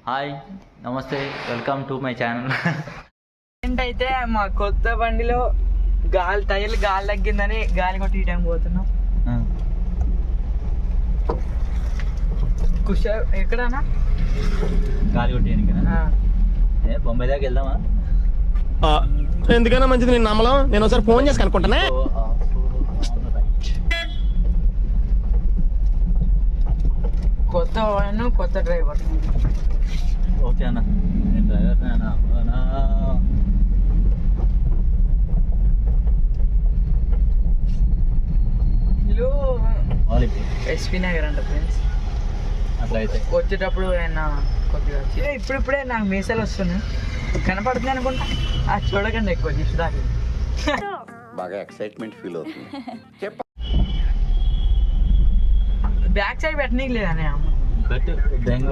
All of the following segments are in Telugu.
హాయ్ నమస్తే, వెల్కమ్ టు మై ఛానల్. ఏంటైతే మా కొత్త బండిలో టైర్లు గాలి తగ్గిందని గాలి కొట్టి టైం పోతున్నాం. ఎక్కడన్నా గాలి కొట్టేయడానికేనా? బొంబాయి దాకా వెళ్దామా? ఎందుకైనా మంచిది, నేను నమ్మలం. నేను ఒకసారి ఫోన్ చేసి కనుక్కుంటానే. కొత్త వాడు, కొత్త డ్రైవర్. ఓకే అన్న, నేను డ్రైవర్ వీళ్ళు ఎస్పీ నగర్ అంట ఫ్రెండ్స్. అట్లా అయితే వచ్చేటప్పుడు ఆయన కొద్దిగా ఇప్పుడిప్పుడే నాకు మీసాలు వస్తున్నాయి, కనపడుతుంది అనుకుంటా. అది చూడకండి ఎక్కువ చూసుదాకా బాగా ఎక్సైట్మెంట్ ఫీల్ అవుతుంది. బ్యాక్ సైడ్ పెట్టనీకి లేదనే అమ్మ.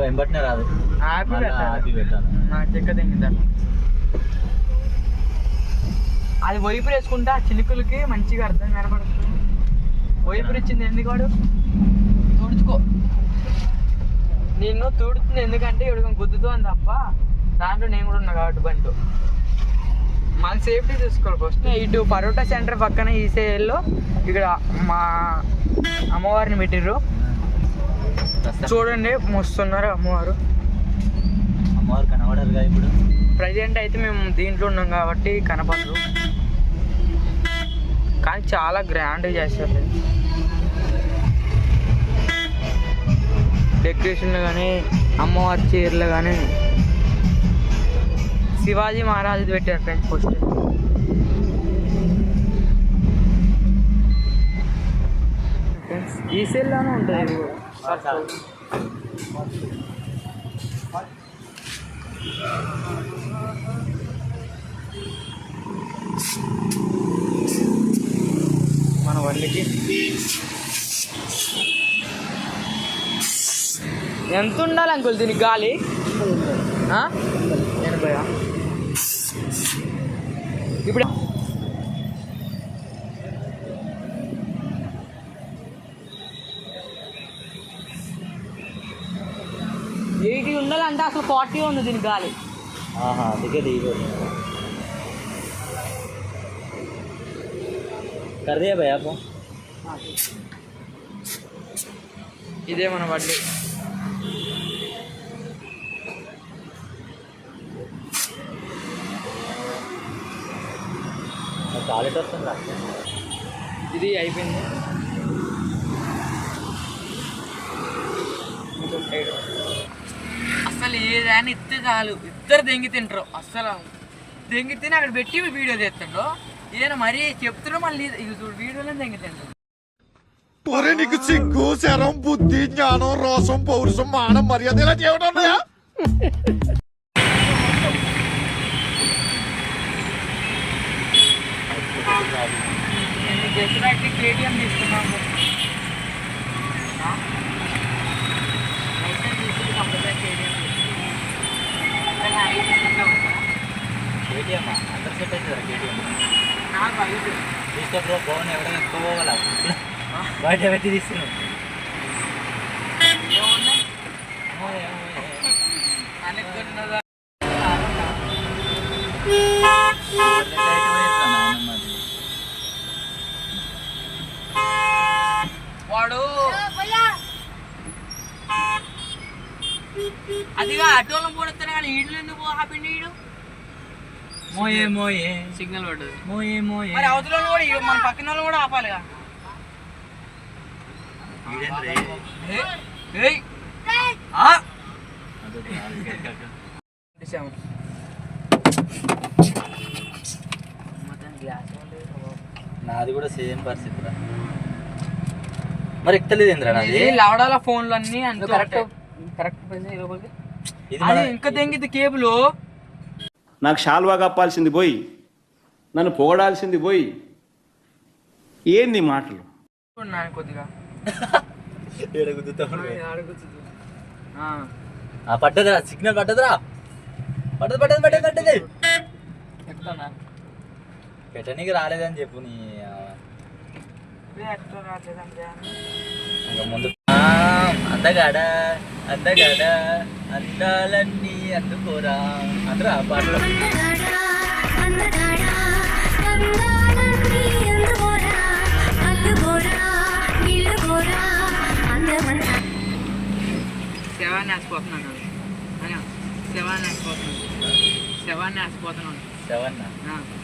వెంబట్నే రాదు, హ్యాపీ పెట్టాను. నాకు చెక్క తెంగిందాను. అది వైపు వేసుకుంటే ఆ చిలుకలకి మంచిగా అర్థం కనపడుతుంది. వైపు ఇచ్చింది ఎందుకు వాడు తుడుచుకో, నిన్ను తుడుతుంది ఎందుకంటే ఇప్పుడు గుద్దుతోంది తప్ప దాంట్లో నేను కూడా ఉన్నా కాబట్టి బండి మన సేఫ్టీ చూసుకోవాలి ఫస్ట్. ఇటు పరోటా సెంటర్ పక్కన ఈ సైడ్లో ఇక్కడ మా అమ్మవారిని పెట్టిర్రు చూడండి, మస్తున్నారు అమ్మవారు. అమ్మవారు కనబడాలిగా ఇప్పుడు. ప్రజెంట్ అయితే మేము దీంట్లో ఉన్నాం కాబట్టి కనపడరు, కానీ చాలా గ్రాండ్గా చేస్తారు. డెకరేషన్లు కానీ అమ్మవారి చీరలు కానీ శివాజీ మహారాజుది పెట్టారు ఫ్రెండ్స్ పోస్టర్. ఈ సెల్లోనే ఉంటుంది ఇది కూడా. మన బండికి ఎంత ఉండాలి అంకుల్ దీనికి గాలి? 80. ఇప్పుడు 80 ఉండాలంటే అసలు 40 ఉంది దీనికి గాలి. అందుకే దిగిపోయి कर दिया भाई आपको. ఇదే మన బండి. టాయిలెట్ వస్తుంది. ఇది అయిపోయింది. అసలు ఏదైనా ఇస్తే చాలు, ఇద్దరు దెంగి తింటారు. అస్సలు దెంగి తిని అక్కడ పెట్టి వీడియో తీస్తుండ్రు. ఈయన మరీ చెప్తున్నాడు, మళ్ళీ వీడియోలో దెంగి తింటారు. నీకు సిగ్గు, శరం, బుద్ధి, జ్ఞానం, రోసం, పౌరుషం, మానం, మర్యాద ఇలా చేయడం. దసరాకి కేటీఎం తీసుకున్నాము. కేటీఎం అందరు సెట్ అవుతుంది. కేటీఎం నాకు ఐదు తీసుకో, ఫోన్ ఎవరైనా ఎక్కువ బయట పెట్టి తీసుకున్నాం. అనుకున్నదా వాడు అదిగా ఆటోలో పోడతాను కానీ ఈడు ఎందుకు ఆపిండి. ఈడు మోయే మోయే సిగ్నల్ పడ్డది. మోయే మోయే మరి అవతల కూడా మన పక్కన వాళ్ళు కూడా ఆపాలిగా. నాది కూడా సేమ్ పరిస్థితి. మరి ఎక్కలేదు ఏంద్రా నాది? లవడాల ఫోన్లు అన్ని కరెక్ట్ ఇంకా తెంగిద్ది కేబుల్. నాకు షాల్వా కప్పాల్సింది పోయి, నన్ను పొగడాల్సింది పోయి, ఏంది మాటలు? కొద్దిగా పట్టదురా, సిగ్నల్ పట్టదురా. పట్టదు పెట్టనీకి రాలేదని చెప్పు. నీ ముందు అందగాడా అందాలన్నీ అందుకోరా అందరూ ఆ పాటలో శవాన్ని వేసిపోతున్నాను శవాన్ని వేసిపోతున్నాను శవన్న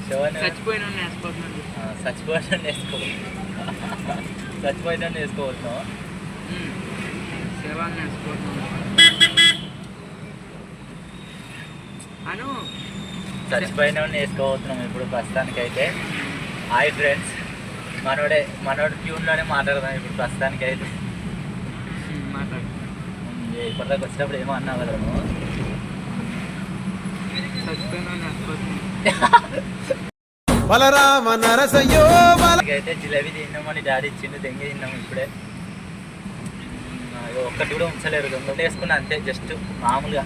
శవన్న చచ్చిపోయిన వేసిపోతున్నాను చచ్చిపోయిన వేసుకోబోతున్నావు శవాన్ని వేసిపోతున్నాను అను చచ్చిపోయిన వేసుకోబోతున్నాం ఇప్పుడు ప్రస్తుతానికైతే. హాయ్ ఫ్రెండ్స్, మనోడు ట్యూన్లోనే మాట్లాడదాం ఇప్పుడు ప్రస్తుతానికైతే. మాట్లాడు ఇప్పటిదాకా వచ్చినప్పుడు ఏమో అన్నావు కదా నువ్వు. చచ్చిపోయిన వేసిపోతున్నాను అయితే జిలేబీ తిన్నామని డాడీ ఇచ్చిండు, దెంగి తిన్నాము ఇప్పుడే. ఒక్కటి కూడా ఉంచలేరు, ఒకటి వేసుకున్నా అంతే, జస్ట్ మామూలుగా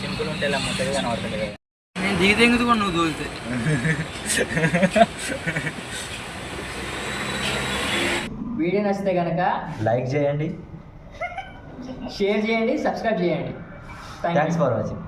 సింపుల్ ఉంటే ఇలా మొత్తగా కనబడతలేదు కదా. నేను దిగి తెంగుతూ కూడా నువ్వు తోలితే వీడియో నచ్చితే కనుక లైక్ చేయండి, షేర్ చేయండి, సబ్స్క్రైబ్ చేయండి. Thanks for watching.